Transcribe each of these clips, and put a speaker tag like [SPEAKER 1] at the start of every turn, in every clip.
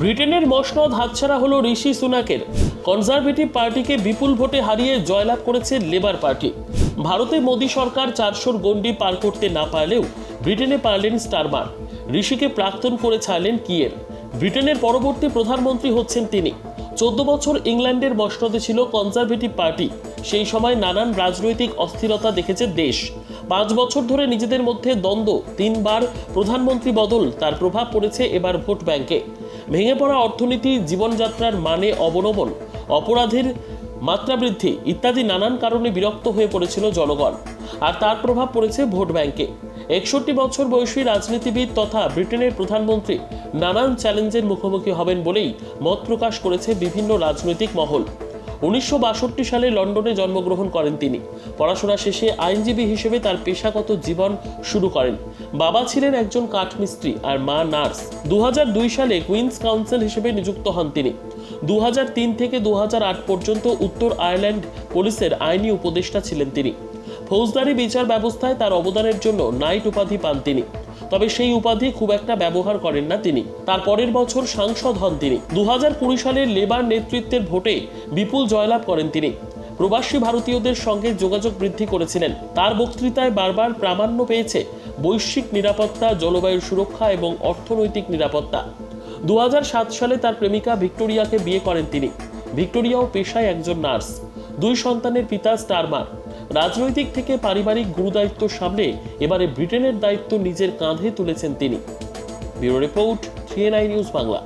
[SPEAKER 1] ব্রিটেনের মসনদ হাতছাড়া হলো ঋষি সুনাকের। কনজারভেটিভ পার্টিকে বিপুল ভোটে হারিয়ে জয়লাভ করেছে লেবার পার্টি। ভারতে মোদী সরকার 400-র গণ্ডি পার করতে না পারলেও ব্রিটেনে পারলেন স্টারমার। ঋষিকে প্রাক্তন করে ছাড়লেন কিয়ের। ব্রিটেনের পরবর্তী প্রধানমন্ত্রী হচ্ছেন তিনি। 14 বছর ইংল্যান্ডের মসনদে ছিল কনজারভেটিভ পার্টি। সেই সময় নানান রাজনৈতিক অস্থিরতা দেখেছে দেশ। 5 বছর ধরে নিজেদের মধ্যে দ্বন্দ্ব, 3 বার প্রধানমন্ত্রী বদল, তার প্রভাব পড়েছে এবার ভোট ব্যাংকে। ভেঙে পড়া অর্থনীতি, জীবনযাত্রার মানে অবনমন, অপরাধের মাত্রা বৃদ্ধি ইত্যাদি নানান কারণে বিরক্ত হয়ে পড়েছিল জনগণ। আর তার প্রভাব পড়েছে ভোট ব্যাংকে। 61 বছর বয়সী রাজনীতিবিদ তথা ব্রিটেনের প্রধানমন্ত্রী নানান চ্যালেঞ্জের মুখোমুখি হবেন বলেই মত প্রকাশ করেছে বিভিন্ন রাজনৈতিক মহল। 1962 সালে লন্ডনে জন্মগ্রহণ করেন তিনি। পড়াশোনা শেষে আইনজীবী হিসেবে তার পেশাগত জীবন শুরু করেন। বাবা ছিলেন একজন কাঠমিস্ত্রি আর মা নার্স। 2002 সালে কুইন্স কাউন্সিল হিসেবে নিযুক্ত হন তিনি। 2003 থেকে 2008 পর্যন্ত উত্তর আয়ারল্যান্ড পুলিশের আইনি উপদেষ্টা ছিলেন তিনি। ফৌজদারি বিচার ব্যবস্থায় তার অবদানের জন্য নাইট উপাধি পান তিনি। তবে সেই উপাধি খুব একটা ব্যবহার করেন না তিনি। তার পরের বছর সাংসদ হন তিনি। 2020 সালে লেবার নেতৃত্বের ভোটে বিপুল জয়লাভ করেন তিনি। প্রবাসী ভারতীয়দের সঙ্গে যোগাযোগ বৃদ্ধি করেছিলেন। তার বক্তৃতায় বারবার প্রামাণ্য পেয়েছে বৈশ্বিক নিরাপত্তা, জলবায়ুর সুরক্ষা এবং অর্থনৈতিক নিরাপত্তা। 2007 সালে তার প্রেমিকা ভিক্টোরিয়াকে বিয়ে করেন তিনি। ভিক্টোরিয়াও পেশায় একজন নার্স। 2 সন্তানের পিতা স্টারমার। রাজনৈতিক থেকে পারিবারিক গুরুদায়িত্ব সামলে এবারে ব্রিটেনের দায়িত্ব নিজের কাঁধে তুলেছেন তিনি। Bureau report, TNI news Bangla.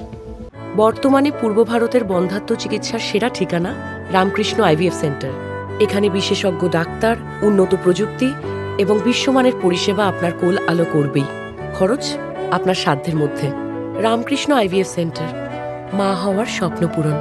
[SPEAKER 2] বর্তমানে পূর্ব ভারতের বন্ধ্যাত্ব চিকিৎসার সেরা ঠিকানা রামকৃষ্ণ আইভিএফ সেন্টার। এখানে বিশেষজ্ঞ ডাক্তার, উন্নত প্রযুক্তি এবং বিশ্বমানের পরিষেবা আপনার কোল আলো করবেই। খরচ আপনার সাধ্যের মধ্যে। রামকৃষ্ণ আইভিএফ সেন্টার, মা হওয়ার স্বপ্ন পূরণ।